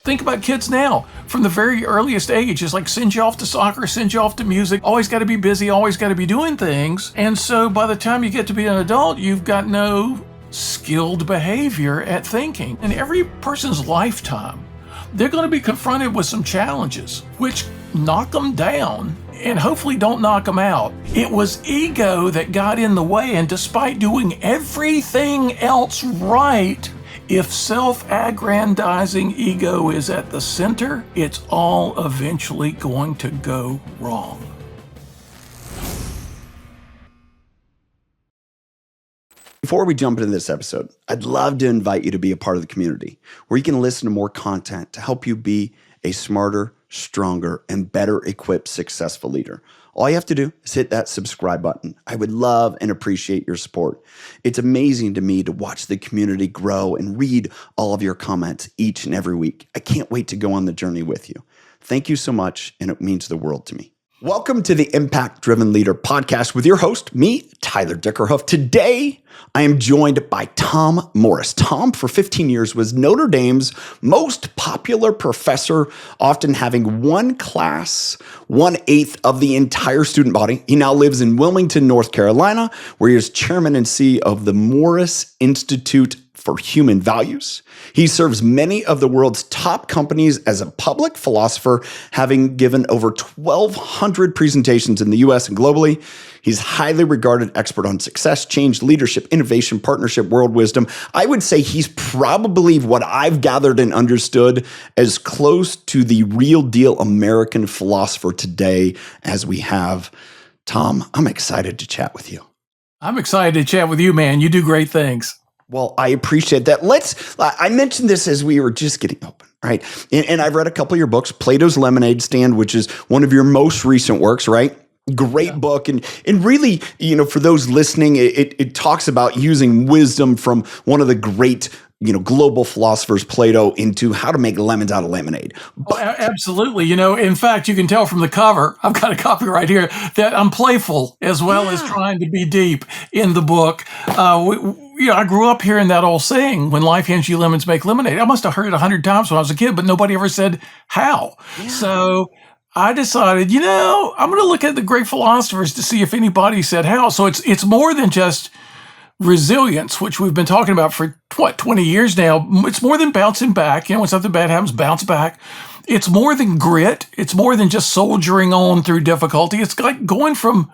Think about kids now from the very earliest age. It's like send you off to soccer, send you off to music, always got to be busy, always got to be doing things. And so by the time you get to be an adult, you've got no skilled behavior at thinking. In every person's lifetime, they're going to be confronted with some challenges, which knock them down and hopefully don't knock them out. It was ego that got in the way, and despite doing everything else right, if self-aggrandizing ego is at the center, it's all eventually going to go wrong. Before we jump into this episode, I'd love to invite you to be a part of the community where you can listen to more content to help you be a smarter, stronger, and better equipped, successful leader. All you have to do is hit that subscribe button. I would love and appreciate your support. It's amazing to me to watch the community grow and read all of your comments each and every week. I can't wait to go on the journey with you. Thank you so much, and it means the world to me. Welcome to the Impact Driven Leader podcast with your host, me, Tyler Dickerhoof. Today, I am joined by Tom Morris. Tom, for 15 years, was Notre Dame's most popular professor, often having one class, 1/8 of the entire student body. He now lives in Wilmington, North Carolina, where he is chairman and CEO of the Morris Institute for Human Values. He serves many of the world's top companies as a public philosopher, having given over 1,200 presentations in the US and globally. He's a highly regarded expert on success, change, leadership, innovation, partnership, world wisdom. I would say he's probably what I've gathered and understood as close to the real deal American philosopher today as we have. Tom, I'm excited to chat with you. I'm excited to chat with you, man. You do great things. Well, I appreciate that. I mentioned this as we were just getting open, right? And I've read a couple of your books, Plato's Lemonade Stand, which is one of your most recent works, right? Great book. And really, for those listening, it talks about using wisdom from one of the great, global philosophers, Plato, into how to make lemons out of lemonade. Absolutely. In fact, you can tell from the cover, I've got a copy right here, that I'm playful as well as trying to be deep in the book. I grew up hearing that old saying, when life hands you lemons, make lemonade. I must have heard it 100 times when I was a kid, but nobody ever said how. Yeah. So I decided, I'm going to look at the great philosophers to see if anybody said how. So it's more than just resilience, which we've been talking about for 20 years now. It's more than bouncing back. When something bad happens, bounce back. It's more than grit. It's more than just soldiering on through difficulty. It's like going from,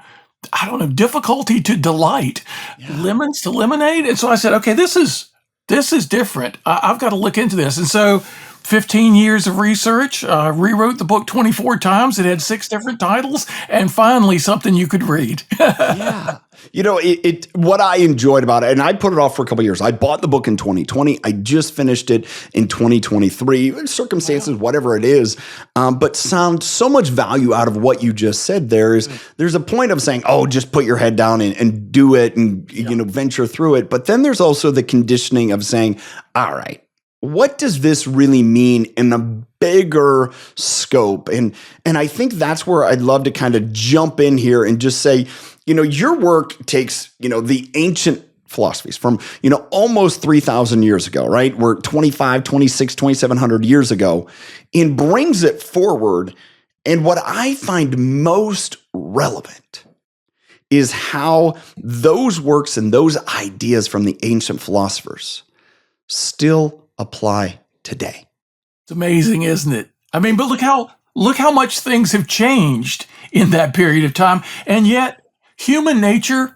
difficulty to delight, lemons to lemonade. And so I said, okay, this is different. I've got to look into this. And so 15 years of research, rewrote the book 24 times. It had 6 different titles, and finally something you could read. Yeah. What I enjoyed about it, and I put it off for a couple of years. I bought the book in 2020. I just finished it in 2023. Circumstances, whatever it is, but found so much value out of what you just said. There's a point of saying, oh, just put your head down and do it and, venture through it. But then there's also the conditioning of saying, all right, what does this really mean in a bigger scope? And I think that's where I'd love to kind of jump in here and just say, your work takes, the ancient philosophies from, almost 3,000 years ago, right? We're 25, 26, 2,700 years ago, and brings it forward. And what I find most relevant is how those works and those ideas from the ancient philosophers still apply today. It's amazing, isn't it? But look how much things have changed in that period of time, and yet human nature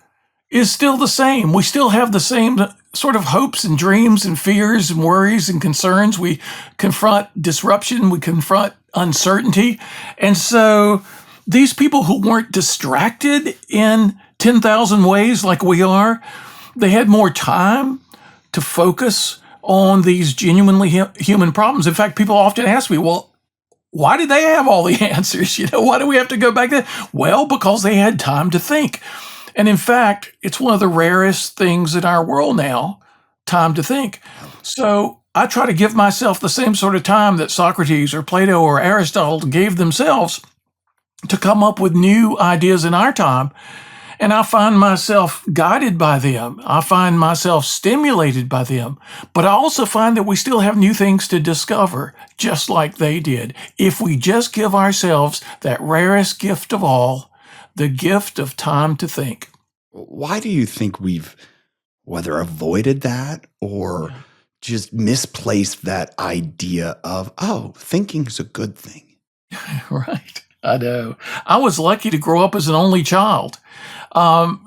is still the same. We still have the same sort of hopes and dreams and fears and worries and concerns. We confront disruption. We confront uncertainty. And so these people who weren't distracted in 10,000 ways like we are, they had more time to focus on these genuinely human problems. In fact, people often ask me, well, why did they have all the answers? Why do we have to go back there? Well, because they had time to think. And in fact, it's one of the rarest things in our world now, time to think. So I try to give myself the same sort of time that Socrates or Plato or Aristotle gave themselves to come up with new ideas in our time. And I find myself guided by them. I find myself stimulated by them. But I also find that we still have new things to discover, just like they did, if we just give ourselves that rarest gift of all, the gift of time to think. Why do you think we've whether avoided that or just misplaced that idea of, oh, thinking's a good thing? Right. I know. I was lucky to grow up as an only child. And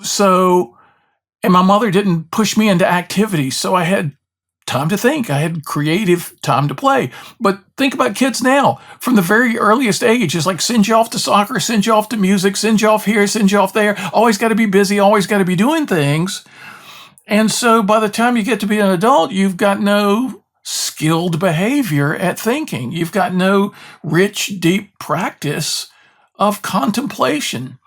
my mother didn't push me into activities, so I had time to think. I had creative time to play. But think about kids now. From the very earliest age, it's like send you off to soccer, send you off to music, send you off here, send you off there. Always got to be busy, always got to be doing things. And so by the time you get to be an adult, you've got no skilled behavior at thinking. You've got no rich, deep practice of contemplation.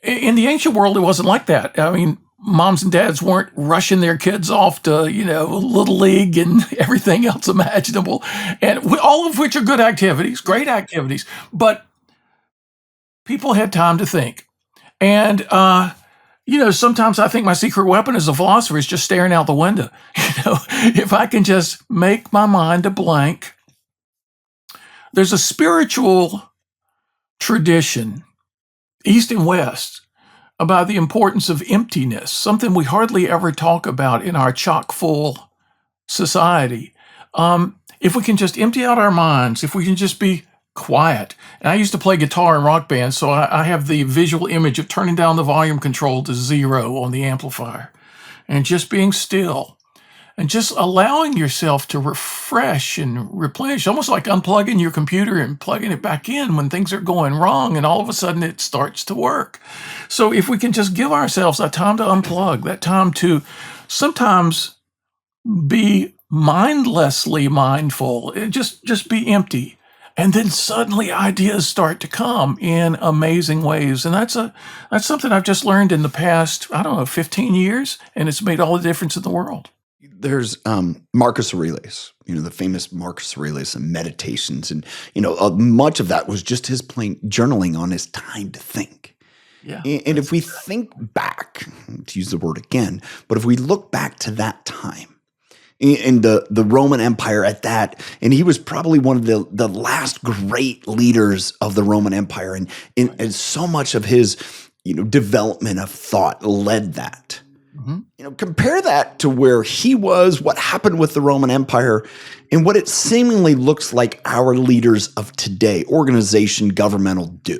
In the ancient world, it wasn't like that. I mean, moms and dads weren't rushing their kids off to, Little League and everything else imaginable, and all of which are good activities, great activities. But people had time to think. And, sometimes I think my secret weapon as a philosopher is just staring out the window. If I can just make my mind a blank. There's a spiritual tradition, East and West, about the importance of emptiness, something we hardly ever talk about in our chock-full society. If we can just empty out our minds, if we can just be quiet. And I used to play guitar in rock bands, so I have the visual image of turning down the volume control to 0 on the amplifier and just being still and just allowing yourself to refresh and replenish, almost like unplugging your computer and plugging it back in when things are going wrong, and all of a sudden it starts to work. So if we can just give ourselves that time to unplug, that time to sometimes be mindlessly mindful, just be empty. And then suddenly ideas start to come in amazing ways. And that's something I've just learned in the past, 15 years, and it's made all the difference in the world. There's Marcus Aurelius, the famous Marcus Aurelius and meditations. And, much of that was just his plain journaling on his time to think. Yeah. And if we think back, to use the word again, but if we look back to that time, in the Roman Empire at that, and he was probably one of the last great leaders of the Roman Empire, and so much of his development of thought led that. Mm-hmm. Compare that to where he was, what happened with the Roman Empire, and what it seemingly looks like our leaders of today, organization, governmental, do.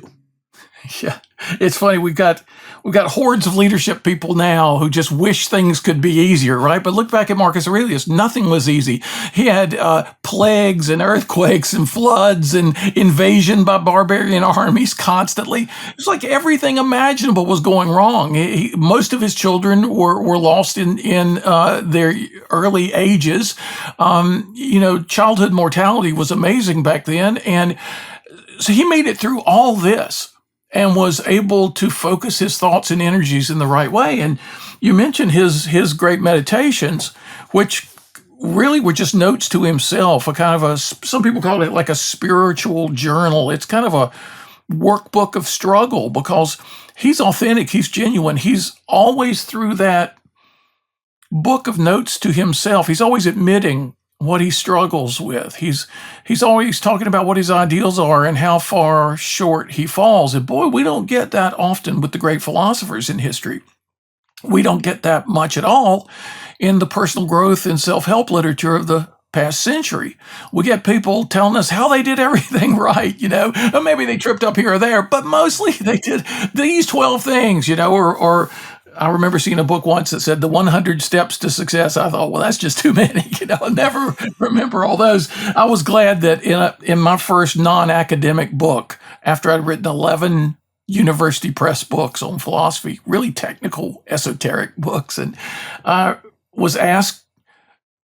Yeah, it's funny. We've got hordes of leadership people now who just wish things could be easier, right? But look back at Marcus Aurelius. Nothing was easy. He had plagues and earthquakes and floods and invasion by barbarian armies constantly. It's like everything imaginable was going wrong. Most of his children were lost in their early ages. Childhood mortality was amazing back then. And so he made it through all this and was able to focus his thoughts and energies in the right way. And you mentioned his great meditations, which really were just notes to himself, some people call it like a spiritual journal. It's kind of a workbook of struggle because he's authentic, he's genuine. He's always through that book of notes to himself. He's always admitting what he struggles with. He's always talking about what his ideals are and how far short he falls. And boy, we don't get that often with the great philosophers in history. We don't get that much at all in the personal growth and self-help literature of the past century. We get people telling us how they did everything right, or maybe they tripped up here or there, but mostly they did these 12 things, or I remember seeing a book once that said the 100 steps to success. I thought, well, that's just too many. I'll never remember all those. I was glad that in my first non-academic book, after I'd written 11 university press books on philosophy, really technical, esoteric books, and I was asked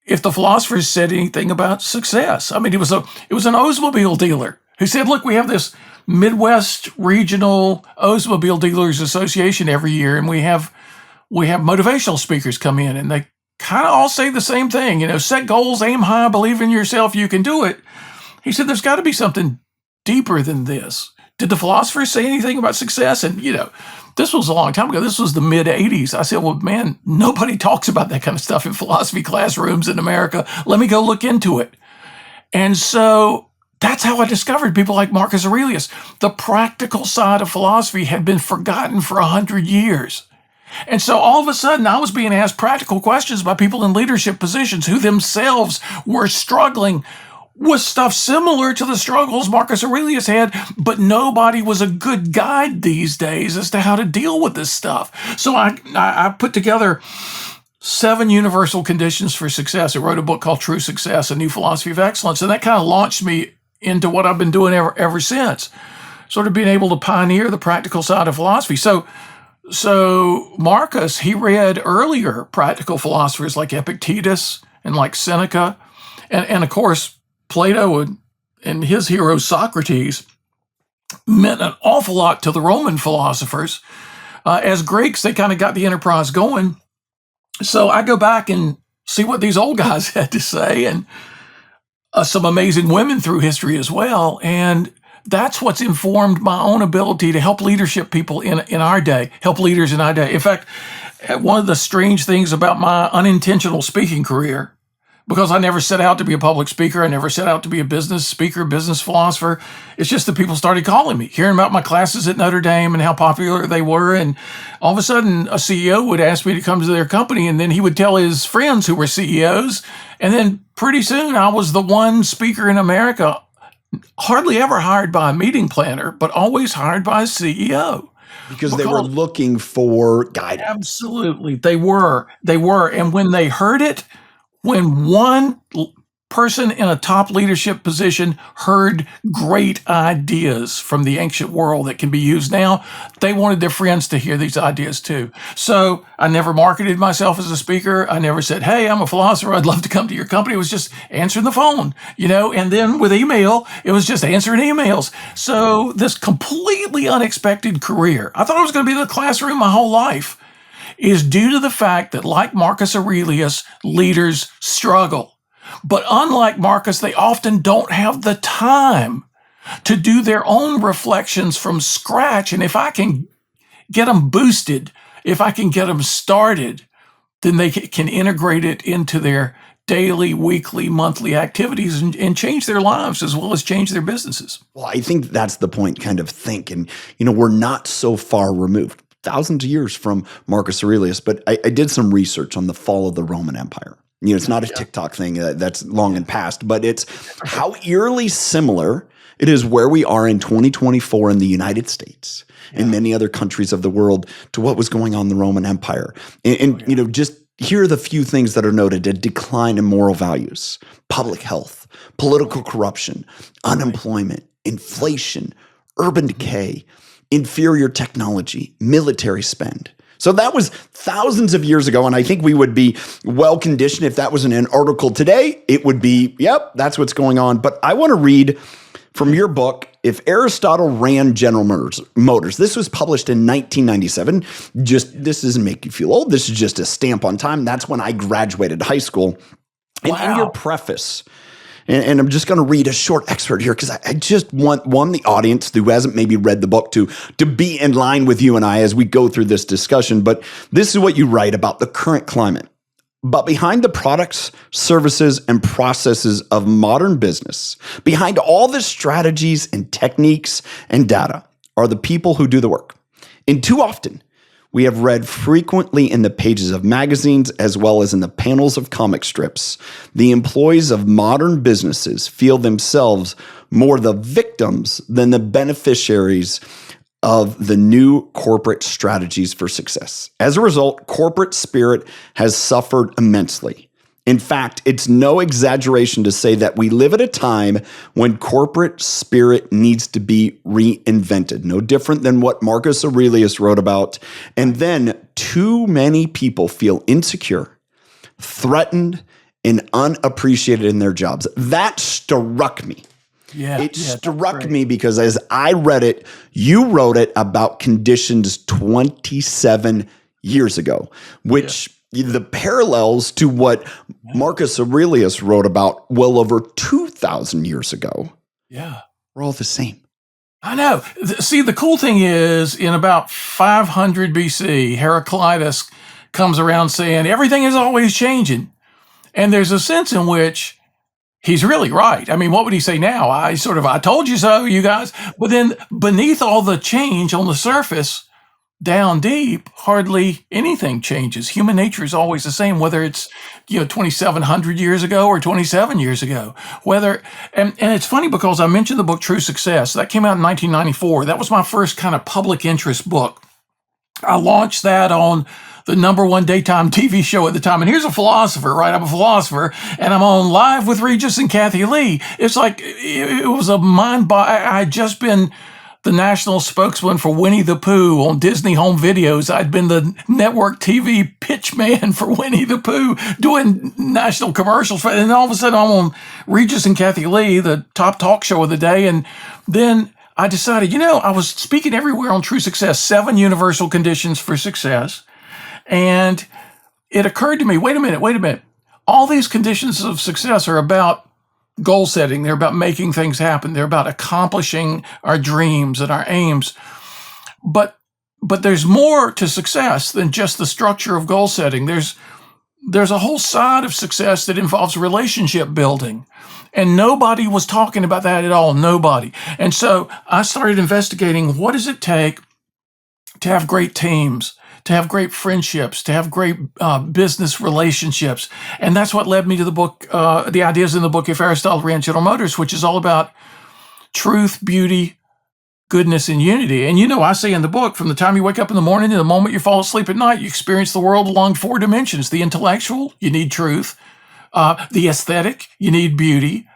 if the philosophers said anything about success. I mean, it was an Oldsmobile dealer who said, look, we have this Midwest Regional Oldsmobile Dealers Association every year, and we have motivational speakers come in, and they kind of all say the same thing, set goals, aim high, believe in yourself, you can do it. He said, there's got to be something deeper than this. did the philosophers say anything about success? And, this was a long time ago. This was the mid 80s. I said, well, man, nobody talks about that kind of stuff in philosophy classrooms in America. Let me go look into it. And so that's how I discovered people like Marcus Aurelius. The practical side of philosophy had been forgotten for 100 years. And so all of a sudden, I was being asked practical questions by people in leadership positions who themselves were struggling with stuff similar to the struggles Marcus Aurelius had, but nobody was a good guide these days as to how to deal with this stuff. So I put together 7 universal conditions for success. I wrote a book called True Success, A New Philosophy of Excellence, and that kind of launched me into what I've been doing ever since, sort of being able to pioneer the practical side of philosophy. So Marcus, he read earlier practical philosophers like Epictetus and like Seneca, and of course, Plato and his hero Socrates meant an awful lot to the Roman philosophers. As Greeks, they kind of got the enterprise going. So I go back and see what these old guys had to say, and some amazing women through history as well. And that's what's informed my own ability to help leadership people in our day, help leaders in our day. In fact, one of the strange things about my unintentional speaking career, because I never set out to be a public speaker, I never set out to be a business speaker, business philosopher. It's just that people started calling me, hearing about my classes at Notre Dame and how popular they were. And all of a sudden, a CEO would ask me to come to their company, and then he would tell his friends who were CEOs. And then pretty soon, I was the one speaker in America, hardly ever hired by a meeting planner, but always hired by a CEO. Because they were looking for guidance. Absolutely. They were. And when they heard it, when one person in a top leadership position heard great ideas from the ancient world that can be used now, they wanted their friends to hear these ideas too. So I never marketed myself as a speaker. I never said, hey, I'm a philosopher, I'd love to come to your company. It was just answering the phone, and then with email, it was just answering emails. So this completely unexpected career, I thought I was going to be in the classroom my whole life, is due to the fact that, like Marcus Aurelius, leaders struggle. But unlike Marcus, they often don't have the time to do their own reflections from scratch. And if I can get them boosted, if I can get them started, then they can integrate it into their daily, weekly, monthly activities and change their lives as well as change their businesses. Well, I think that's the point, kind of think. And, we're not so far removed, thousands of years from Marcus Aurelius, but I did some research on the fall of the Roman Empire. It's not a TikTok thing that's long and past, but it's how eerily similar it is where we are in 2024 in the United States and many other countries of the world to what was going on in the Roman Empire. And just here are the few things that are noted: a decline in moral values, public health, political corruption, unemployment, inflation, urban decay, inferior technology, military spend. So that was thousands of years ago, and I think we would be well conditioned if that was in an article today. It would be, yep, that's what's going on. But I want to read from your book, If Aristotle Ran General Motors. This was published in 1997. This doesn't make you feel old. This is just a stamp on time. That's when I graduated high school. And in your preface, and I'm just going to read a short excerpt here because I just want the audience who hasn't maybe read the book to be in line with you and I as we go through this discussion. But this is what you write about the current climate. But behind the products, services, and processes of modern business, behind all the strategies and techniques and data, are the people who do the work. And too often, we have read frequently in the pages of magazines as well as in the panels of comic strips, the employees of modern businesses feel themselves more the victims than the beneficiaries of the new corporate strategies for success. As a result, corporate spirit has suffered immensely. In fact, it's no exaggeration to say that we live at a time when corporate spirit needs to be reinvented, no different than what Marcus Aurelius wrote about. And then too many people feel insecure, threatened, and unappreciated in their jobs. That struck me. It struck me because as I read it, you wrote it about conditions 27 years ago, which the parallels to what Marcus Aurelius wrote about well over 2,000 years ago, we're all the same. I know. See, the cool thing is, in about 500 BC, Heraclitus comes around saying everything is always changing. And there's a sense in which he's really right. I mean, what would he say now? I told you so, you guys. But then beneath all the change on the surface, down deep, hardly anything changes. Human nature is always the same, whether it's 2,700 years ago or 27 years ago. And it's funny because I mentioned the book True Success. That came out in 1994. That was my first kind of public interest book. I launched that on the #1 daytime TV show at the time. And here's a philosopher, right? I'm a philosopher, and I'm on Live with Regis and Kathy Lee. It's like it was a I had just been the national spokesman for Winnie the Pooh on Disney Home Videos. I'd been the network TV pitch man for Winnie the Pooh, doing national commercials. And all of a sudden, I'm on Regis and Kathy Lee, the top talk show of the day. And then I decided, I was speaking everywhere on True Success, 7 universal conditions for success. And it occurred to me, wait a minute. All these conditions of success are about goal setting. They're about making things happen. They're about accomplishing our dreams and our aims. But there's more to success than just the structure of goal setting. There's a whole side of success that involves relationship building. And nobody was talking about that at all. Nobody. And so I started investigating, what does it take to have great teams, to have great friendships, to have great business relationships. And that's what led me to the book, the ideas in the book, If Aristotle Ran General Motors, which is all about truth, beauty, goodness, and unity. And I say in the book, from the time you wake up in the morning to the moment you fall asleep at night, you experience the world along 4 dimensions. The intellectual, you need truth. The aesthetic, you need beauty.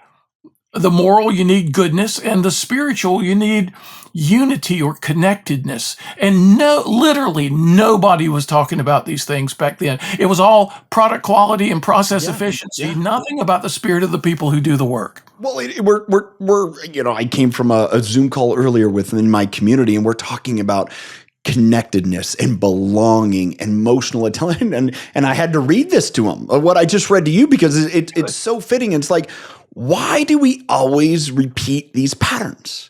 The moral, you need goodness. And the spiritual, you need unity or connectedness. And literally nobody was talking about these things back then. It was all product quality and process efficiency, nothing about the spirit of the people who do the work. Well, we're I came from a Zoom call earlier within my community, and we're talking about connectedness and belonging and emotional intelligence. And I had to read this to him, what I just read to you, because it's so fitting. It's like, why do we always repeat these patterns?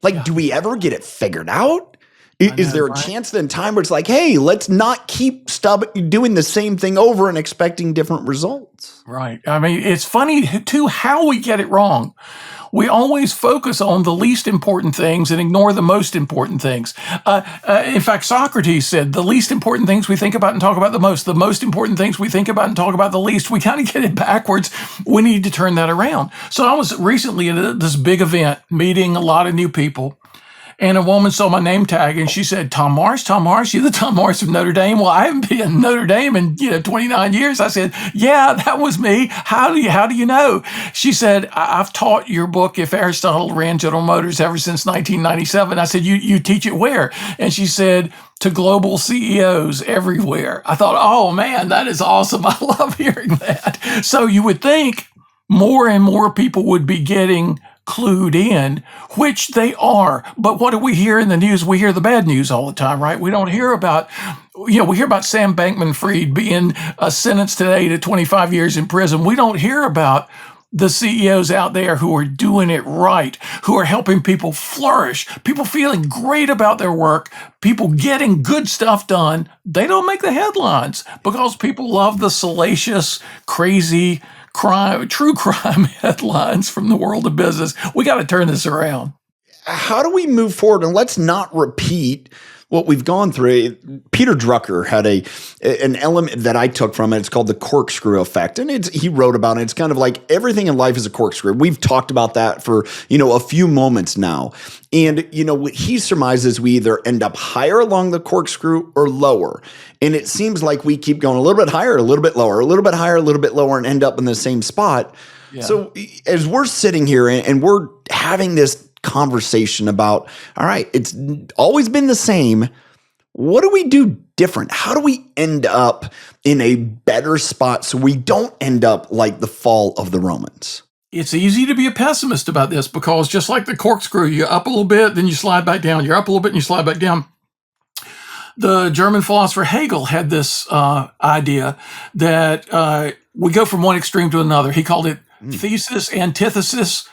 Like, do we ever get it figured out? Is there a chance then time where it's like, hey, let's not keep doing the same thing over and expecting different results? Right. I mean, it's funny, too, how we get it wrong. We always focus on the least important things and ignore the most important things. In fact, Socrates said, the least important things we think about and talk about the most important things we think about and talk about the least. We kind of get it backwards. We need to turn that around. So I was recently at this big event, meeting a lot of new people. And a woman saw my name tag and she said, Tom Marsh, you're the Tom Marsh of Notre Dame. Well, I haven't been in Notre Dame in 29 years. I said, yeah, that was me. How do you know? She said, I've taught your book, If Aristotle Ran General Motors, ever since 1997. I said, you teach it where? And she said, to global CEOs everywhere. I thought, oh man, that is awesome. I love hearing that. So you would think more and more people would be getting clued in, which they are. But what do we hear in the news? We hear the bad news all the time, right? We don't hear about, we hear about Sam Bankman-Fried being sentenced today to 25 years in prison. We don't hear about the CEOs out there who are doing it right, who are helping people flourish, people feeling great about their work, people getting good stuff done. They don't make the headlines because people love the salacious, crazy, true crime headlines from the world of business. We got to turn this around. How do we move forward? And let's not repeat what we've gone through. Peter Drucker had an element that I took from it. It's called the Corkscrew Effect. And he wrote about it. It's kind of like everything in life is a corkscrew. We've talked about that for, a few moments now. And, what he surmises, we either end up higher along the corkscrew or lower. And it seems like we keep going a little bit higher, a little bit lower, a little bit higher, a little bit lower, and end up in the same spot. Yeah. So as we're sitting here and we're having this conversation about, all right, it's always been the same. What do we do different? How do we end up in a better spot so we don't end up like the fall of the Romans? It's easy to be a pessimist about this because just like the corkscrew, you're up a little bit, then you slide back down. You're up a little bit and you slide back down. The German philosopher Hegel had this idea that we go from one extreme to another. He called it thesis, antithesis,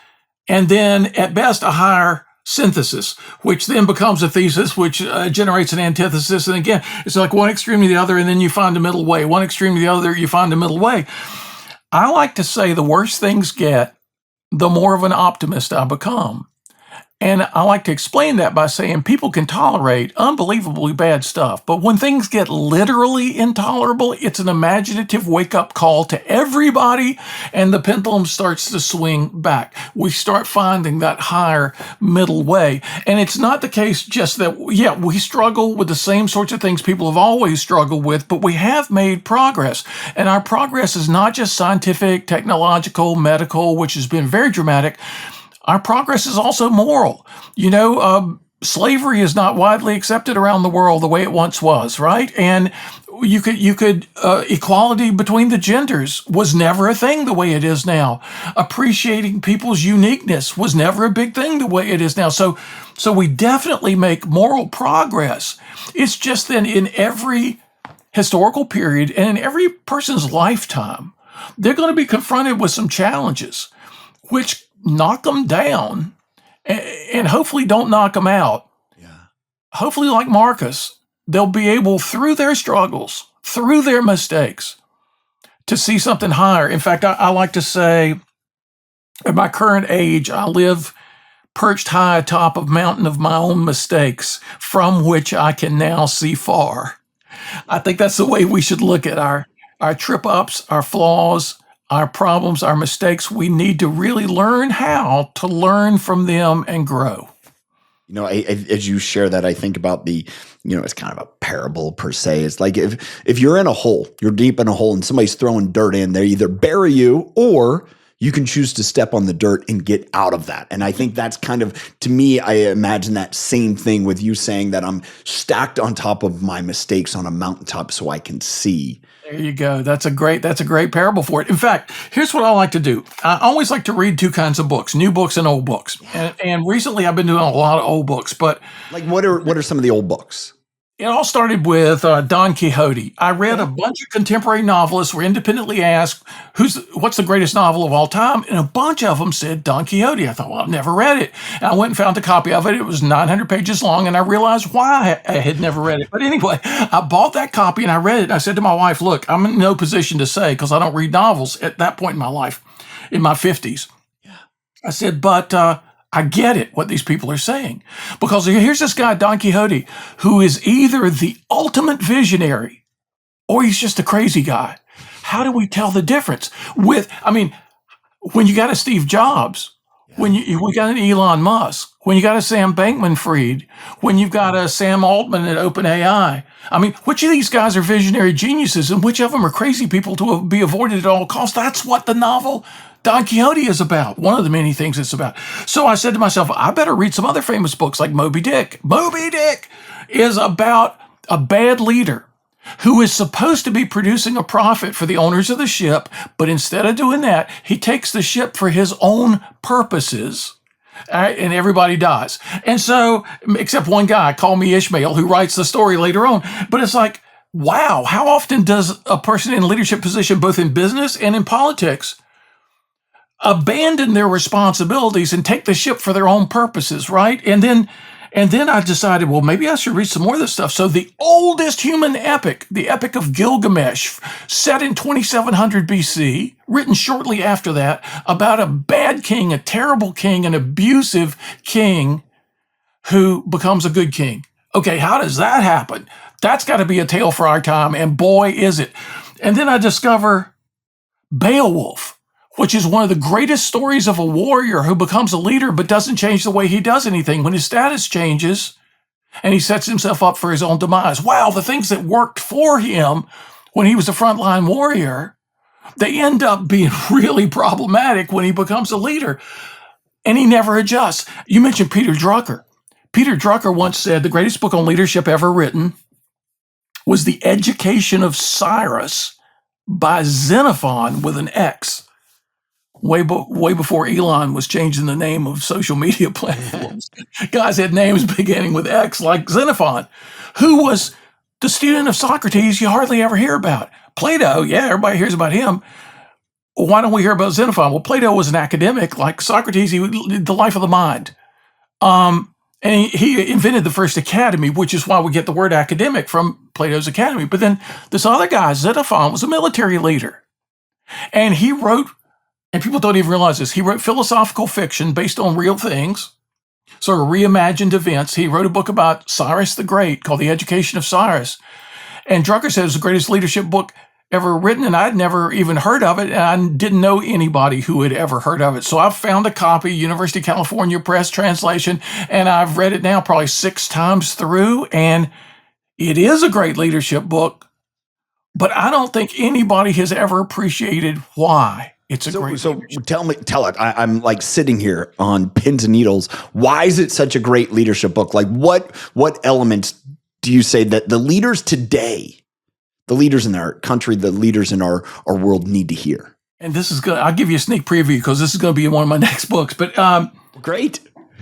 and then at best a higher synthesis, which then becomes a thesis, which generates an antithesis. And again, it's like one extreme to the other, and then you find a middle way. One extreme to the other, you find a middle way. I like to say the worse things get, the more of an optimist I become. And I like to explain that by saying people can tolerate unbelievably bad stuff, but when things get literally intolerable, it's an imaginative wake-up call to everybody, and the pendulum starts to swing back. We start finding that higher middle way. And it's not the case just that, yeah, we struggle with the same sorts of things people have always struggled with, but we have made progress. And our progress is not just scientific, technological, medical, which has been very dramatic. Our progress is also moral. Slavery is not widely accepted around the world the way it once was, right? And equality between the genders was never a thing the way it is now. Appreciating people's uniqueness was never a big thing the way it is now. So we definitely make moral progress. It's just then in every historical period and in every person's lifetime, they're going to be confronted with some challenges, which knock them down and hopefully don't knock them out. Yeah. Hopefully, like Marcus, they'll be able, through their struggles, through their mistakes, to see something higher. In fact, I like to say, at my current age, I live perched high atop a mountain of my own mistakes, from which I can now see far. I think that's the way we should look at our trip-ups, our flaws, our problems, our mistakes. We need to really learn how to learn from them and grow. As you share that, I think about it's kind of a parable per se. It's like if you're in a hole, you're deep in a hole and somebody's throwing dirt in there, either bury you or you can choose to step on the dirt and get out of that. And I think that's kind of, to me, I imagine that same thing with you saying that I'm stacked on top of my mistakes on a mountaintop so I can see. There you go. That's a great parable for it. In fact, here's what I like to do. I always like to read two kinds of books, new books and old books. And recently I've been doing a lot of old books, but like what are some of the old books? It all started with Don Quixote. I read a bunch of contemporary novelists were independently asked, what's the greatest novel of all time? And a bunch of them said Don Quixote. I thought, well, I've never read it. And I went and found a copy of it. It was 900 pages long, and I realized why I had never read it. But anyway, I bought that copy and I read it. And I said to my wife, look, I'm in no position to say, because I don't read novels at that point in my life, in my 50s. Yeah. I said, but I get it, what these people are saying. Because here's this guy, Don Quixote, who is either the ultimate visionary or he's just a crazy guy. How do we tell the difference? When you got a Steve Jobs, when we got an Elon Musk, when you got a Sam Bankman-Fried, when you've got a Sam Altman at OpenAI, which of these guys are visionary geniuses and which of them are crazy people to be avoided at all costs? That's what the novel Don Quixote is about, one of the many things it's about. So I said to myself, I better read some other famous books like Moby Dick. Moby Dick is about a bad leader who is supposed to be producing a profit for the owners of the ship, but instead of doing that, he takes the ship for his own purposes, and everybody dies. And so, except one guy, call me Ishmael, who writes the story later on. But it's like, wow, how often does a person in a leadership position, both in business and in politics, abandon their responsibilities and take the ship for their own purposes, right? And then I decided, well, maybe I should read some more of this stuff. So the oldest human epic, the Epic of Gilgamesh, set in 2700 BC, written shortly after that, about a bad king, a terrible king, an abusive king who becomes a good king. Okay, how does that happen? That's got to be a tale for our time, and boy, is it. And then I discover Beowulf, which is one of the greatest stories of a warrior who becomes a leader but doesn't change the way he does anything. When his status changes and he sets himself up for his own demise. Wow, the things that worked for him when he was a frontline warrior, they end up being really problematic when he becomes a leader. And he never adjusts. You mentioned Peter Drucker. Peter Drucker once said the greatest book on leadership ever written was The Education of Cyrus by Xenophon with an X. Way before Elon was changing the name of social media platforms. Guys had names beginning with X, like Xenophon, who was the student of Socrates you hardly ever hear about. Plato, yeah, everybody hears about him. Why don't we hear about Xenophon? Well, Plato was an academic. Like Socrates, he did the life of the mind. And he invented the first academy, which is why we get the word academic from Plato's Academy. But then this other guy, Xenophon, was a military leader. And he wrote, and people don't even realize this, he wrote philosophical fiction based on real things, sort of reimagined events. He wrote a book about Cyrus the Great called The Education of Cyrus. And Drucker said it was the greatest leadership book ever written, and I'd never even heard of it, and I didn't know anybody who had ever heard of it. So I've found a copy, University of California Press translation, and I've read it now probably 6 times through, and it is a great leadership book, but I don't think anybody has ever appreciated why it's a great leadership. Tell it. I'm like sitting here on pins and needles. Why is it such a great leadership book? Like what elements do you say that the leaders today, the leaders in our country, the leaders in our world need to hear? And this is good. I'll give you a sneak preview because this is going to be in one of my next books. But great.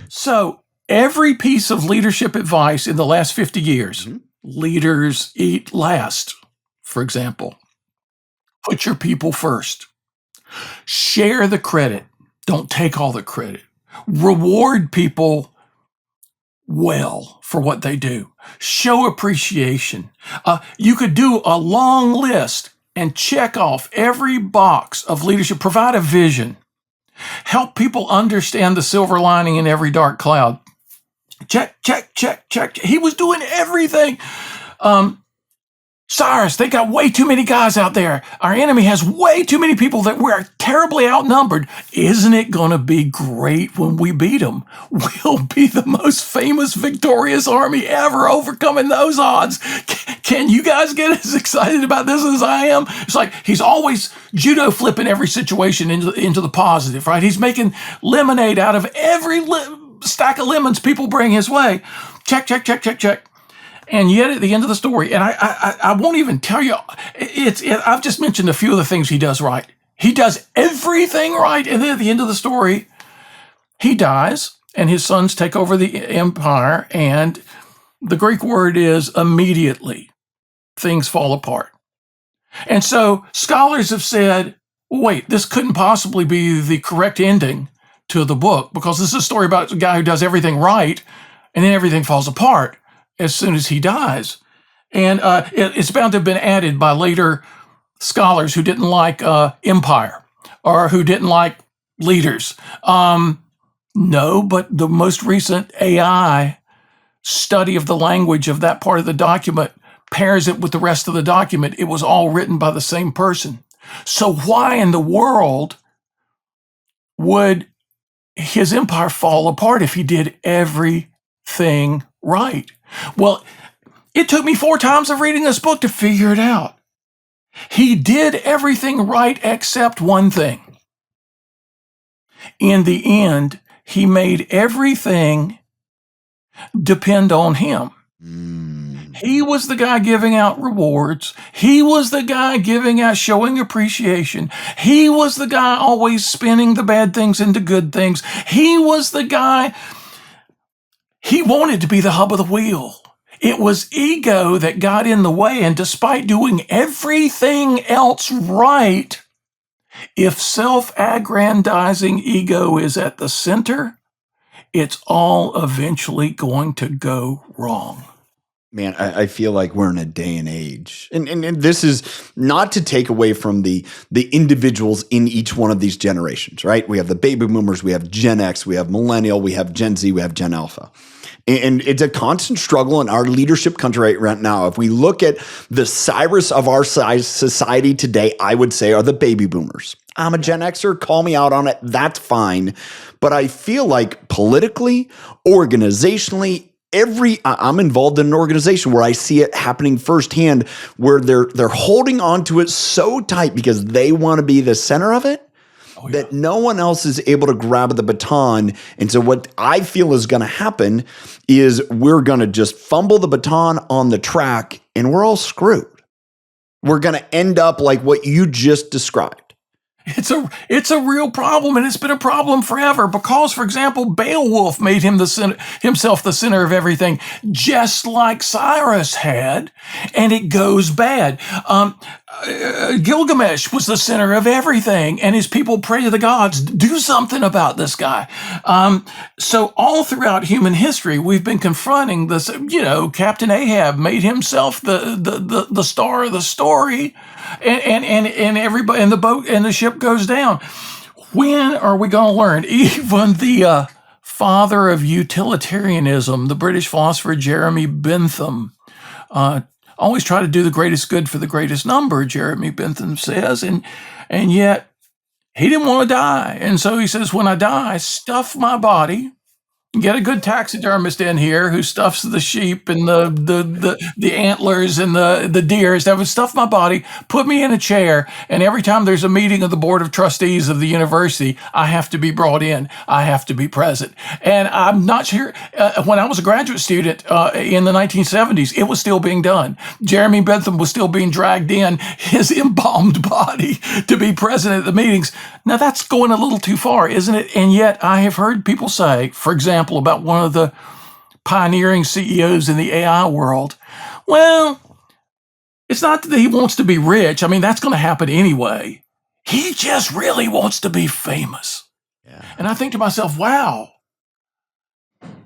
So every piece of leadership advice in the last 50 years, leaders eat last, for example. Put your people first. Share the credit. Don't take all the credit. Reward people well for what they do. Show appreciation. You could do a long list and check off every box of leadership. Provide a vision. Help people understand the silver lining in every dark cloud. Check, check, check, check. He was doing everything. Cyrus, they got way too many guys out there. Our enemy has way too many people that we're terribly outnumbered. Isn't it going to be great when we beat them? We'll be the most famous, victorious army ever, overcoming those odds. Can you guys get as excited about this as I am? It's like he's always judo flipping every situation into the positive, right? He's making lemonade out of every stack of lemons people bring his way. Check, check, check, check, check. And yet at the end of the story, and I won't even tell you, I've just mentioned a few of the things he does right. He does everything right. And then at the end of the story, he dies and his sons take over the empire. And the Greek word is immediately things fall apart. And so scholars have said, wait, this couldn't possibly be the correct ending to the book because this is a story about a guy who does everything right and then everything falls apart as soon as he dies. And it's bound to have been added by later scholars who didn't like empire or who didn't like leaders. No, but the most recent AI study of the language of that part of the document pairs it with the rest of the document. It was all written by the same person. So why in the world would his empire fall apart if he did everything right? Well, it took me 4 times of reading this book to figure it out. He did everything right except one thing. In the end, he made everything depend on him. He was the guy giving out rewards. He was the guy showing appreciation. He was the guy always spinning the bad things into good things. He was the guy. He wanted to be the hub of the wheel. It was ego that got in the way, and despite doing everything else right, if self-aggrandizing ego is at the center, it's all eventually going to go wrong. Man, I feel like we're in a day and age. And this is not to take away from the individuals in each one of these generations, right? We have the baby boomers, we have Gen X, we have millennial, we have Gen Z, we have Gen Alpha. And it's a constant struggle in our leadership country right now. If we look at the Cyrus of our society today, I would say are the baby boomers. I'm a Gen Xer, call me out on it, that's fine. But I feel like politically, organizationally, I'm involved in an organization where I see it happening firsthand, where they're holding on to it so tight because they want to be the center of it, that no one else is able to grab the baton. And so what I feel is going to happen is we're going to just fumble the baton on the track and we're all screwed. We're going to end up like what you just described. It's a real problem, and it's been a problem forever because, for example, Beowulf made himself the center of everything, just like Cyrus had, and it goes bad. Gilgamesh was the center of everything, and his people pray to the gods, do something about this guy. So all throughout human history, we've been confronting this. Captain Ahab made himself the star of the story, and everybody in the boat and the ship goes down. When are we going to learn? Even the father of utilitarianism, the British philosopher Jeremy Bentham, always try to do the greatest good for the greatest number, Jeremy Bentham says, and yet he didn't want to die. And so he says, when I die, stuff my body. Get a good taxidermist in here who stuffs the sheep and the antlers and the deers. That would stuff my body, put me in a chair, and every time there's a meeting of the board of trustees of the university, I have to be brought in. I have to be present. And I'm not sure, when I was a graduate student in the 1970s, it was still being done. Jeremy Bentham was still being dragged in, his embalmed body, to be present at the meetings. Now, that's going a little too far, isn't it? And yet I have heard people say, for example, about one of the pioneering CEOs in the AI world, well, it's not that he wants to be rich. I mean, that's going to happen anyway. He just really wants to be famous. Yeah. And I think to myself, wow,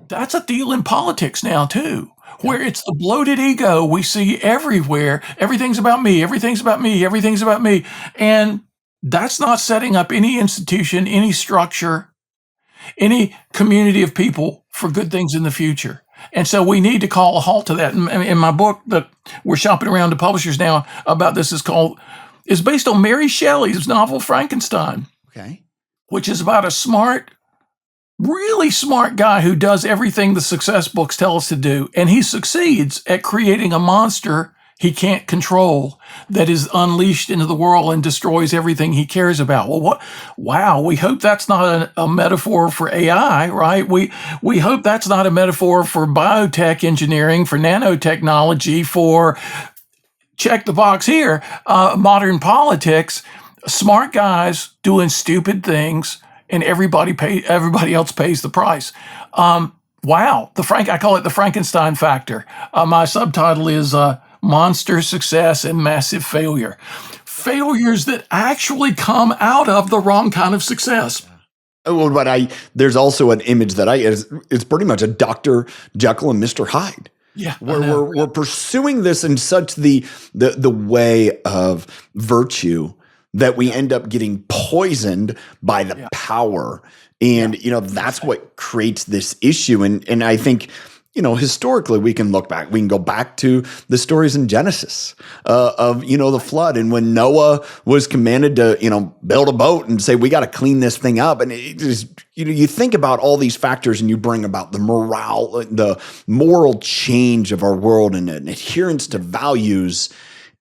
that's a deal in politics now, too, where it's the bloated ego we see everywhere. Everything's about me. Everything's about me. Everything's about me. And that's not setting up any institution, any structure, any community of people for good things in the future. And so we need to call a halt to that. In my book that we're shopping around to publishers now about this is based on Mary Shelley's novel Frankenstein. Okay. Which is about a really smart guy who does everything the success books tell us to do. And he succeeds at creating a monster he can't control that is unleashed into the world and destroys everything he cares about. Well, wow, we hope that's not a metaphor for AI, right? We hope that's not a metaphor for biotech engineering, for nanotechnology, for, check the box here, modern politics, smart guys doing stupid things, and everybody else pays the price. Wow, I call it the Frankenstein factor. My subtitle is monster success and massive failure. Failures that actually come out of the wrong kind of success. Oh, but there's also an image that it's pretty much a Dr. Jekyll and Mr. Hyde. Yeah, we're pursuing this in such the way of virtue that we end up getting poisoned by the power. And, that's what creates this issue. And I think, historically we can go back to the stories in Genesis of, the flood. And when Noah was commanded to, build a boat and say, we got to clean this thing up. And it is, you think about all these factors and you bring about the the moral change of our world and an adherence to values.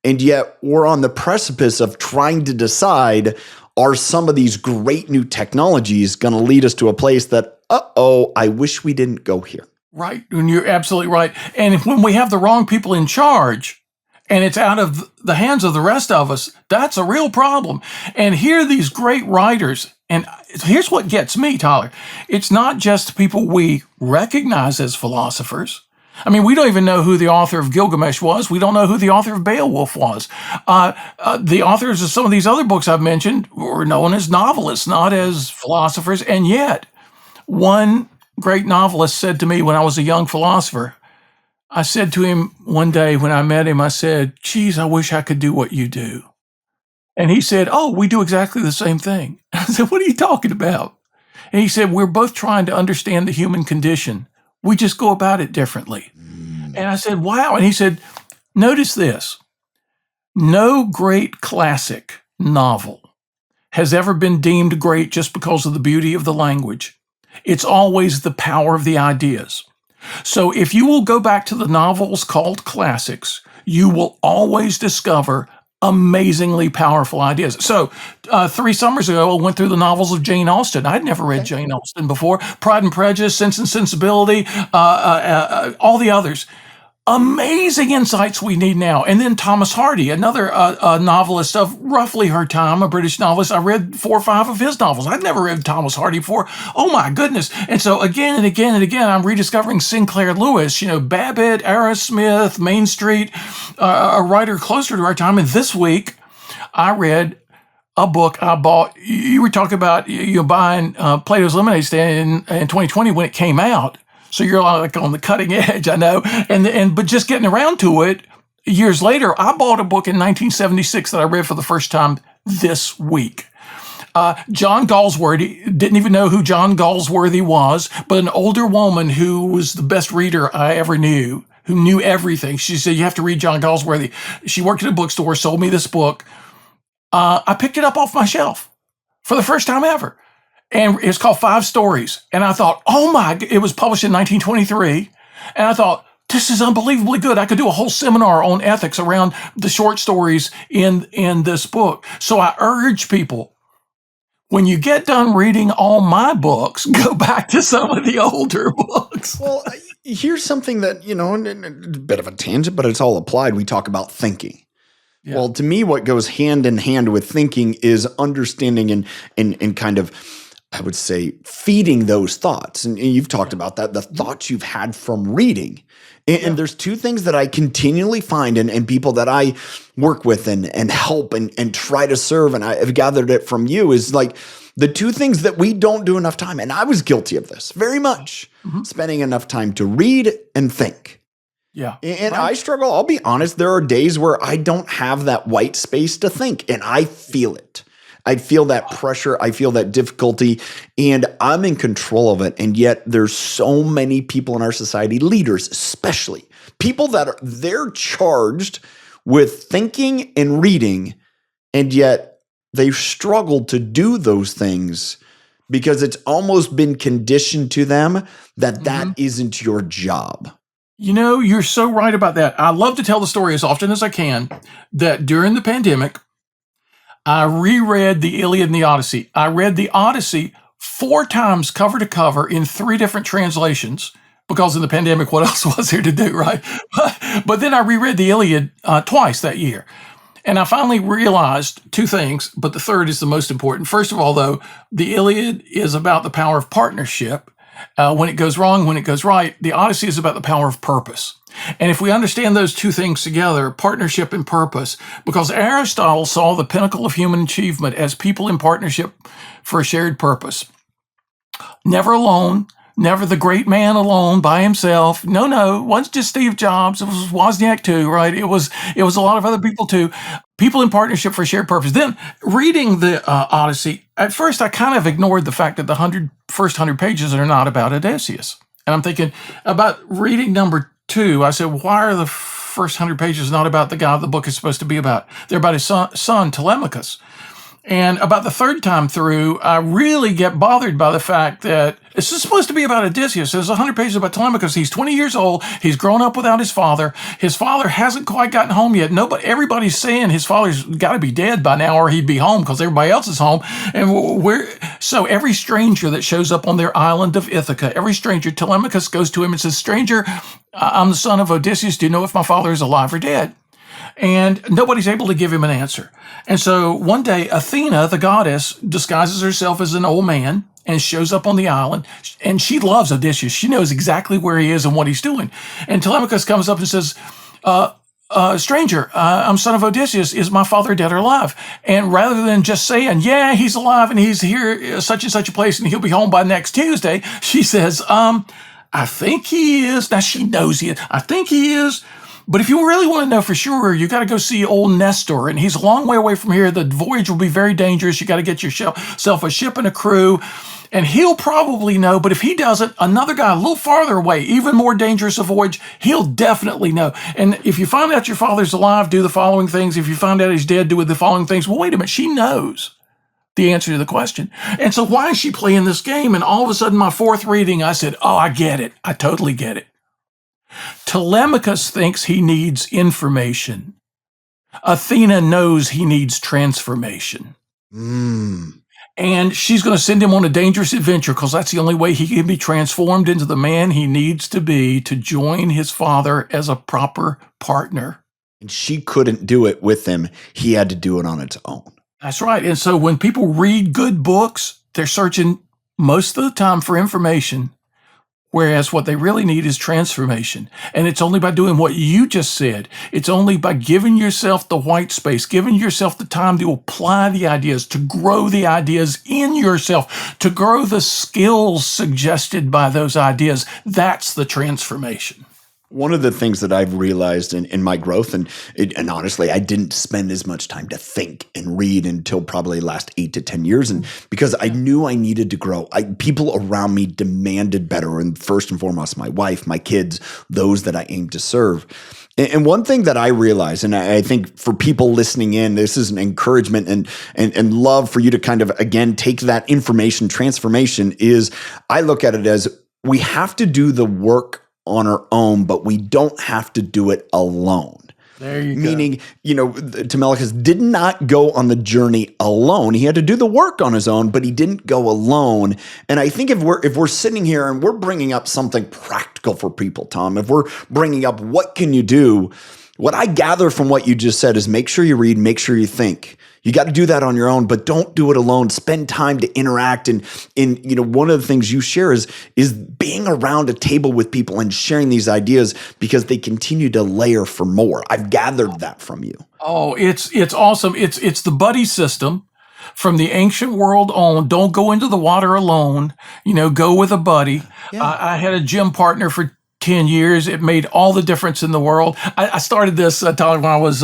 And yet we're on the precipice of trying to decide, are some of these great new technologies going to lead us to a place that, I wish we didn't go here. Right. And you're absolutely right. And when we have the wrong people in charge and it's out of the hands of the rest of us, that's a real problem. And here are these great writers. And here's what gets me, Tyler. It's not just people we recognize as philosophers. I mean, we don't even know who the author of Gilgamesh was. We don't know who the author of Beowulf was. The authors of some of these other books I've mentioned were known as novelists, not as philosophers. And yet, one great novelist said to me when I was a young philosopher, I said to him one day when I met him, I said, geez, I wish I could do what you do. And he said, oh, we do exactly the same thing. I said, what are you talking about? And he said, we're both trying to understand the human condition. We just go about it differently. And I said, wow. And he said, notice this. No great classic novel has ever been deemed great just because of the beauty of the language. It's always the power of the ideas. So if you will go back to the novels called classics, you will always discover amazingly powerful ideas. So 3 summers ago, I went through the novels of Jane Austen. I'd never read Jane Austen before. Pride and Prejudice, Sense and Sensibility, all the others. Amazing insights we need now. And then Thomas Hardy, another novelist of roughly her time, a British novelist. I read 4 or 5 of his novels. I'd never read Thomas Hardy before. Oh my goodness. And so again and again and again, I'm rediscovering Sinclair Lewis, Babbitt, Arrowsmith, Main Street, a writer closer to our time. And this week, I read a book I bought. You were talking about buying Plato's Lemonade Stand in 2020 when it came out. So you're like on the cutting edge, I know. But just getting around to it years later, I bought a book in 1976 that I read for the first time this week. John Galsworthy, didn't even know who John Galsworthy was, but an older woman who was the best reader I ever knew, who knew everything. She said, you have to read John Galsworthy. She worked at a bookstore, sold me this book. I picked it up off my shelf for the first time ever. And it's called 5 Stories. And I thought, it was published in 1923. And I thought, this is unbelievably good. I could do a whole seminar on ethics around the short stories in this book. So I urge people, when you get done reading all my books, go back to some of the older books. Well, here's something that, a bit of a tangent, but it's all applied. We talk about thinking. Yeah. Well, to me, what goes hand in hand with thinking is understanding and kind of, I would say, feeding those thoughts. And you've talked about that, the thoughts you've had from reading. And there's 2 things that I continually find and people that I work with and help and try to serve, and I've gathered it from you, is like the 2 things that we don't do enough time. And I was guilty of this very much, spending enough time to read and think. Yeah. And I struggle. I'll be honest. There are days where I don't have that white space to think, and I feel it. I feel that pressure. I feel that difficulty, and I'm in control of it. And yet there's so many people in our society, leaders especially, people that they're charged with thinking and reading, and yet they've struggled to do those things because it's almost been conditioned to them that isn't your job. You're so right about that. I love to tell the story as often as I can that during the pandemic, I reread the Iliad and the Odyssey. I read the Odyssey 4 times cover to cover in 3 different translations because in the pandemic, what else was there to do, right? But then I reread the Iliad twice that year. And I finally realized 2 things, but the third is the most important. First of all, though, the Iliad is about the power of partnership. When it goes wrong, when it goes right, the Odyssey is about the power of purpose. And if we understand those 2 things together, partnership and purpose, because Aristotle saw the pinnacle of human achievement as people in partnership for a shared purpose. Never alone, never the great man alone by himself. No, it wasn't just Steve Jobs. It was Wozniak too, right? It was a lot of other people too. People in partnership for a shared purpose. Then reading the Odyssey, at first I kind of ignored the fact that the first 100 pages are not about Odysseus. And I'm thinking about reading number 2. I said, why are the first 100 pages not about the guy the book is supposed to be about? They're about his son Telemachus. And about the 3rd time through, I really get bothered by the fact that it's supposed to be about Odysseus. There's 100 pages about Telemachus. He's 20 years old. He's grown up without his father. His father hasn't quite gotten home yet. Everybody's saying his father's got to be dead by now or he'd be home because everybody else is home. And so every stranger that shows up on their island of Ithaca, every stranger, Telemachus goes to him and says, stranger, I'm the son of Odysseus. Do you know if my father is alive or dead? And nobody's able to give him an answer. And so one day, Athena, the goddess, disguises herself as an old man and shows up on the island. And she loves Odysseus. She knows exactly where he is and what he's doing. And Telemachus comes up and says, stranger, I'm son of Odysseus. Is my father dead or alive? And rather than just saying, yeah, he's alive and he's here, such and such a place, and he'll be home by next Tuesday, she says, I think he is. Now she knows he is. I think he is. But if you really want to know for sure, you got to go see old Nestor, and he's a long way away from here. The voyage will be very dangerous. You got to get yourself a ship and a crew, and he'll probably know. But if he doesn't, another guy a little farther away, even more dangerous a voyage, he'll definitely know. And if you find out your father's alive, do the following things. If you find out he's dead, do the following things. Well, wait a minute. She knows the answer to the question. And so why is she playing this game? And all of a sudden, my 4th reading, I said, oh, I get it. I totally get it. Telemachus thinks he needs information. Athena knows he needs transformation. And she's going to send him on a dangerous adventure because that's the only way he can be transformed into the man he needs to be to join his father as a proper partner. And she couldn't do it with him. He had to do it on its own. That's right. And so when people read good books, they're searching most of the time for information, whereas what they really need is transformation. And it's only by doing what you just said. It's only by giving yourself the white space, giving yourself the time to apply the ideas, to grow the ideas in yourself, to grow the skills suggested by those ideas. That's the transformation. One of the things that I've realized in my growth, and honestly, I didn't spend as much time to think and read until probably the last 8 to 10 years. And because I knew I needed to grow, people around me demanded better. And first and foremost, my wife, my kids, those that I aim to serve. And one thing that I realize, and I think for people listening in, this is an encouragement and love for you to kind of, again, take that information transformation is I look at it as we have to do the work on our own, but we don't have to do it alone. There you go. Meaning, Telemachus did not go on the journey alone. He had to do the work on his own, but he didn't go alone. And I think if we're sitting here and we're bringing up something practical for people, Tom, if we're bringing up what can you do, what I gather from what you just said is make sure you read, make sure you think. You got to do that on your own, but don't do it alone. Spend time to interact. And one of the things you share is being around a table with people and sharing these ideas because they continue to layer for more. I've gathered that from you. Oh, it's awesome. It's the buddy system from the ancient world on. Don't go into the water alone. Go with a buddy. Yeah. I had a gym partner for 10 years. It made all the difference in the world. I started this, Tyler, when I was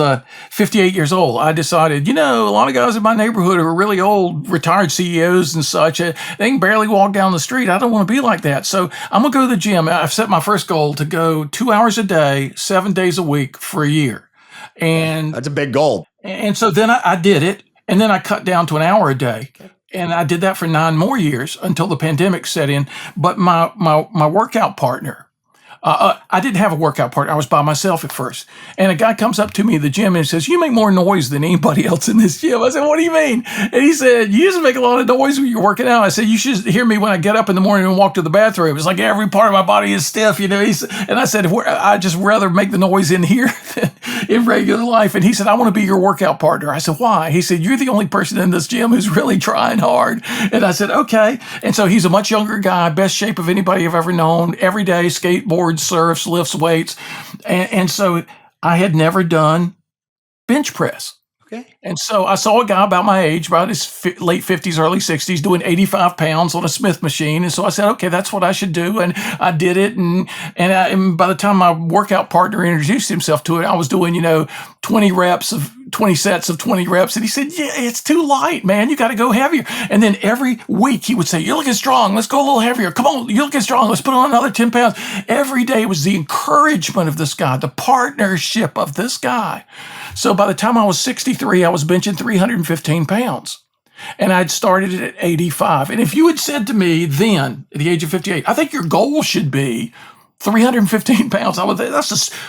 58 years old. I decided, a lot of guys in my neighborhood are really old, retired CEOs and such. They can barely walk down the street. I don't want to be like that. So I'm going to go to the gym. I've set my first goal to go 2 hours a day, 7 days a week for a year. And that's a big goal. And so then I did it. And then I cut down to an hour a day. And I did that for 9 more years until the pandemic set in. But my workout partner, I didn't have a workout partner. I was by myself at first. And a guy comes up to me in the gym and says, "You make more noise than anybody else in this gym." I said, "What do you mean?" And he said, "You just make a lot of noise when you're working out." I said, "You should hear me when I get up in the morning and walk to the bathroom. It's like every part of my body is stiff." And I said, "I just rather make the noise in here than in regular life." And he said, "I want to be your workout partner." I said, "Why?" He said, "You're the only person in this gym who's really trying hard." And I said, "Okay." And so he's a much younger guy, best shape of anybody I've ever known, every day, skateboards, surfs, lifts weights. And so I had never done bench press. Okay. And so I saw a guy about my age, about his late 50s, early 60s, doing 85 pounds on a Smith machine. And so I said, okay, that's what I should do. And I did it. And by the time my workout partner introduced himself to it, I was doing, 20 sets of 20 reps. And he said, "Yeah, it's too light, man. You got to go heavier." And then every week he would say, "You're looking strong. Let's go a little heavier. Come on, you're looking strong. Let's put on another 10 pounds. Every day was the encouragement of this guy, the partnership of this guy. So by the time I was 63, I was benching 315 pounds. And I'd started it at 85. And if you had said to me then, at the age of 58, "I think your goal should be 315 pounds," I would say,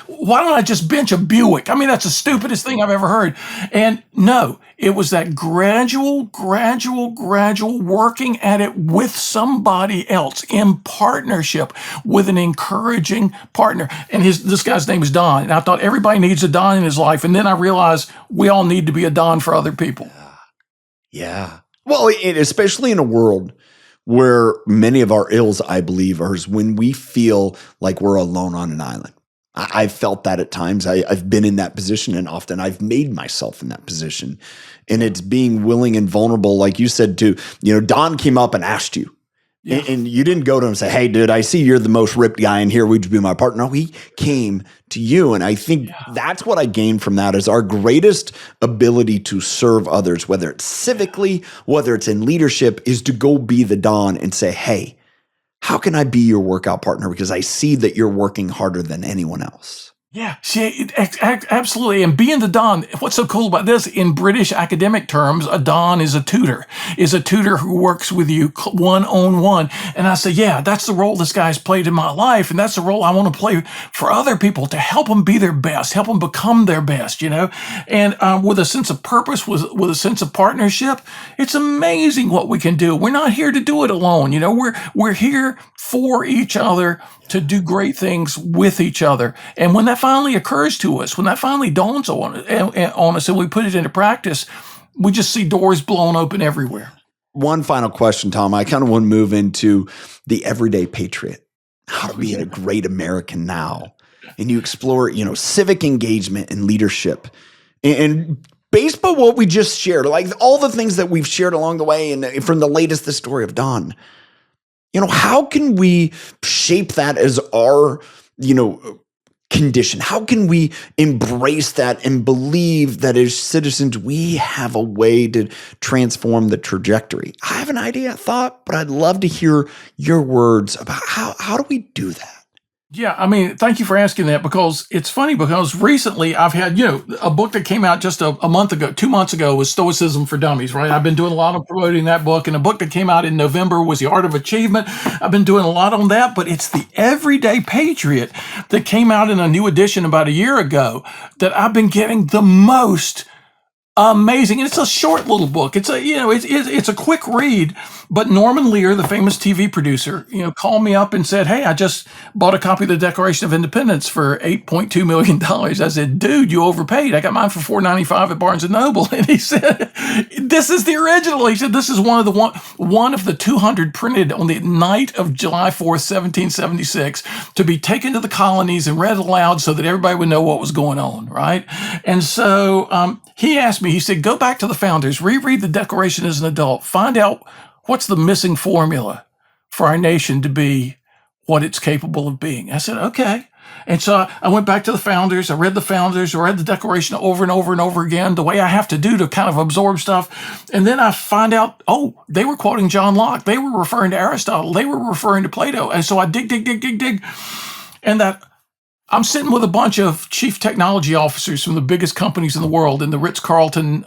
why don't I just bench a Buick? I mean, that's the stupidest thing I've ever heard. And no, it was that gradual working at it with somebody else in partnership with an encouraging partner. And this guy's name is Don. And I thought everybody needs a Don in his life. And then I realized we all need to be a Don for other people. Yeah. Well, especially in a world where many of our ills, I believe, are when we feel like we're alone on an island. I've felt that at times. I've been in that position, and often I've made myself in that position. And it's being willing and vulnerable, like you said, to, Don came up and asked you. Yeah. And you didn't go to him and say, "Hey, dude, I see you're the most ripped guy in here. Would you be my partner?" No, he came to you. And I think that's what I gained from that is our greatest ability to serve others, whether it's civically, whether it's in leadership, is to go be the Don and say, "Hey, how can I be your workout partner? Because I see that you're working harder than anyone else." Yeah, absolutely. And being the Don, what's so cool about this? In British academic terms, a Don is a tutor who works with you one on one. And I say, yeah, that's the role this guy's played in my life. And that's the role I want to play for other people, to help them be their best, help them become their best, And with a sense of purpose, with a sense of partnership, it's amazing what we can do. We're not here to do it alone. We're here for each other, to do great things with each other. And when that finally occurs to us, when that finally dawns on us and we put it into practice, we just see doors blown open everywhere. One final question, Tom. I kind of want to move into the everyday patriot, how to be a great American now. And you explore, civic engagement and leadership. And based on what we just shared, like all the things that we've shared along the way, and from the latest, the story of Don, how can we shape that as our, condition? How can we embrace that and believe that as citizens, we have a way to transform the trajectory? I have an idea, a thought, but I'd love to hear your words about how do we do that? Yeah, I mean, thank you for asking that, because it's funny, because recently I've had, a book that came out just a month ago, 2 months ago, was Stoicism for Dummies, right? I've been doing a lot of promoting that book, and a book that came out in November was The Art of Achievement. I've been doing a lot on that, but it's the Everyday Patriot that came out in a new edition about a year ago that I've been getting the most amazing. And it's a short little book. It's it's a quick read, but Norman Lear, the famous TV producer, called me up and said, "Hey, I just bought a copy of the Declaration of Independence for $8.2 million." I said, "Dude, you overpaid. I got mine for $4.95 at Barnes and Noble." And he said, "This is the original." He said, "This is one of the 200 printed on the night of July 4th, 1776, to be taken to the colonies and read aloud so that everybody would know what was going on." Right. And so he asked me, he said, "Go back to the founders, reread the Declaration as an adult, find out what's the missing formula for our nation to be what it's capable of being." I said, "Okay." And so I went back to the founders. I read the Declaration over and over and over again, the way I have to do to kind of absorb stuff. And then I find out, they were quoting John Locke. They were referring to Aristotle. They were referring to Plato. And so I dig. And that I'm sitting with a bunch of chief technology officers from the biggest companies in the world in the Ritz-Carlton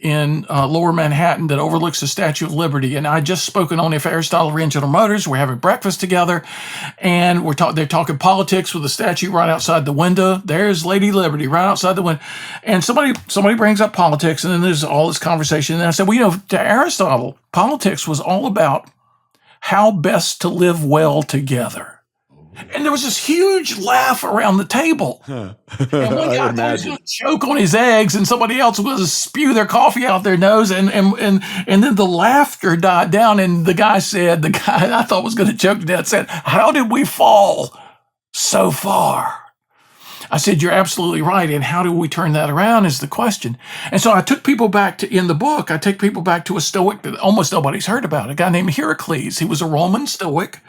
in Lower Manhattan that overlooks the Statue of Liberty. And I just spoken on if Aristotle ran General Motors. We're having breakfast together, and they're talking politics with the statue right outside the window. There's Lady Liberty right outside the window. And somebody brings up politics, and then there's all this conversation. And I said, to Aristotle, politics was all about how best to live well together. And there was this huge laugh around the table. And one guy thought he was going to choke on his eggs, and somebody else was going to spew their coffee out their nose. And then the laughter died down, and the guy I thought was going to choke to death said, "How did we fall so far?" I said, "You're absolutely right. And how do we turn that around is the question." And so I took people back in the book, I take people back to a Stoic that almost nobody's heard about, a guy named Heracles. He was a Roman Stoic.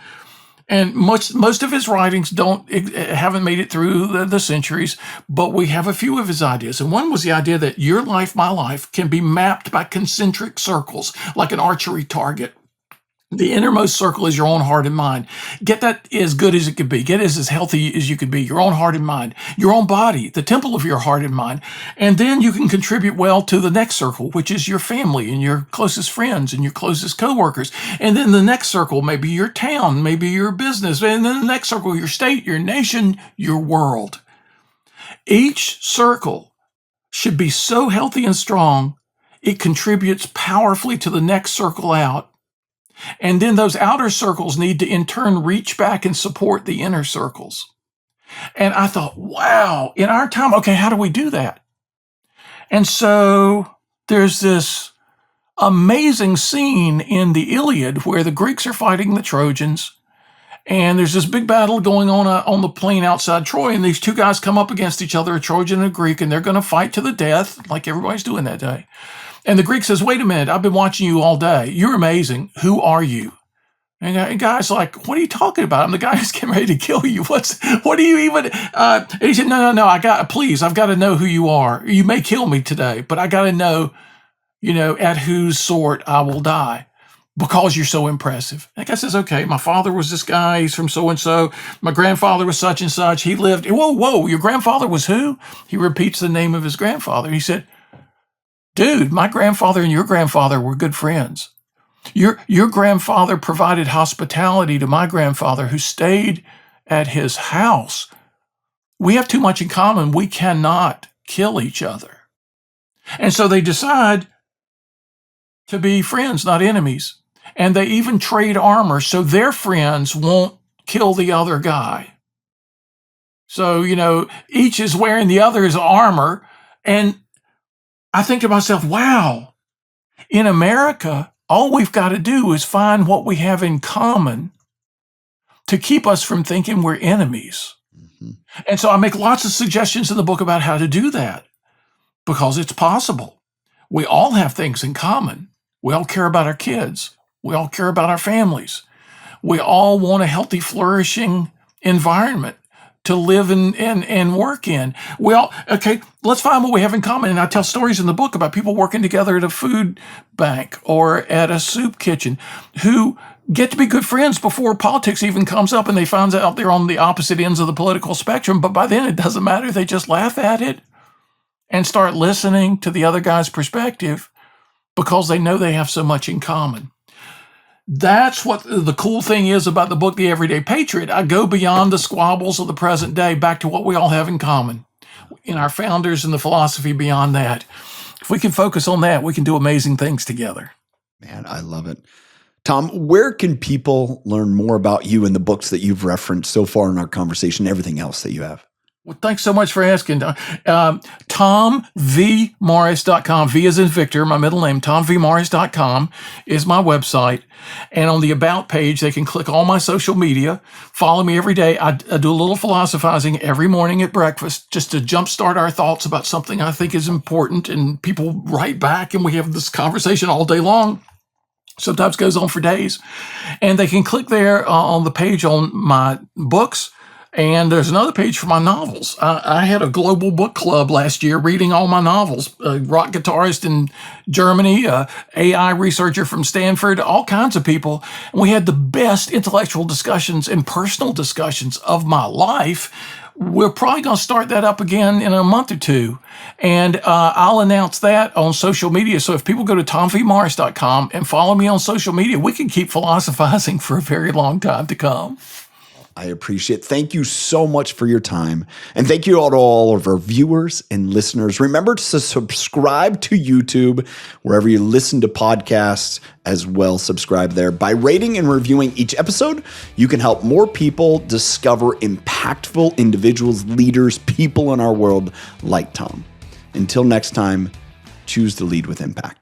And most of his writings haven't made it through the centuries, but we have a few of his ideas. And one was the idea that your life, my life, can be mapped by concentric circles, like an archery target. The innermost circle is your own heart and mind. Get that as good as it could be. Get it as healthy as you could be. Your own heart and mind. Your own body, the temple of your heart and mind. And then you can contribute well to the next circle, which is your family and your closest friends and your closest coworkers. And then the next circle, maybe your town, maybe your business. And then the next circle, your state, your nation, your world. Each circle should be so healthy and strong, it contributes powerfully to the next circle out. And then those outer circles need to in turn reach back and support the inner circles. And I thought, wow, in our time, okay, how do we do that? And so there's this amazing scene in the Iliad where the Greeks are fighting the Trojans. And there's this big battle going on the plain outside Troy. And these two guys come up against each other, a Trojan and a Greek, and they're going to fight to the death like everybody's doing that day. And the Greek says, "Wait a minute, I've been watching you all day. You're amazing. Who are you?" And the guy's like, "What are you talking about? I'm the guy who's getting ready to kill you. What do you even?" And he said, No, I've got to know who you are. You may kill me today, but I got to know, at whose sword I will die. because you're so impressive. That guy says, okay, my father was this guy. He's from so-and-so. My grandfather was such and such. He lived, whoa, your grandfather was who? He repeats the name of his grandfather. He said, dude, my grandfather and your grandfather were good friends. Your grandfather provided hospitality to my grandfather who stayed at his house. We have too much in common. We cannot kill each other. And so they decide to be friends, not enemies. And they even trade armor so their friends won't kill the other guy. So, each is wearing the other's armor. And I think to myself, wow, in America, all we've got to do is find what we have in common to keep us from thinking we're enemies. Mm-hmm. And so I make lots of suggestions in the book about how to do that because it's possible. We all have things in common. We all care about our kids. We all care about our families. We all want a healthy, flourishing environment to live in and work in. Let's find what we have in common. And I tell stories in the book about people working together at a food bank or at a soup kitchen who get to be good friends before politics even comes up and they find out they're on the opposite ends of the political spectrum. But by then it doesn't matter. They just laugh at it and start listening to the other guy's perspective because they know they have so much in common. That's what the cool thing is about the book, The Everyday Patriot. I go beyond the squabbles of the present day back to what we all have in common in our founders and the philosophy beyond that. If we can focus on that, we can do amazing things together. Man, I love it. Tom, where can people learn more about you and the books that you've referenced so far in our conversation, everything else that you have? Well, thanks so much for asking. TomVMorris.com. V as in Victor, my middle name. TomVMorris.com is my website. And on the About page, they can click all my social media. Follow me every day. I do a little philosophizing every morning at breakfast just to jumpstart our thoughts about something I think is important. And people write back, and we have this conversation all day long. Sometimes goes on for days. And they can click there on the page on my books. And there's another page for my novels. I had a global book club last year reading all my novels. A rock guitarist in Germany, AI researcher from Stanford, all kinds of people. And we had the best intellectual discussions and personal discussions of my life. We're probably going to start that up again in a month or two. And I'll announce that on social media. So if people go to TomVMorris.com and follow me on social media, we can keep philosophizing for a very long time to come. I appreciate it. Thank you so much for your time. And thank you to all of our viewers and listeners. Remember to subscribe to YouTube, wherever you listen to podcasts as well. Subscribe there. By rating and reviewing each episode, you can help more people discover impactful individuals, leaders, people in our world like Tom. Until next time, choose to lead with impact.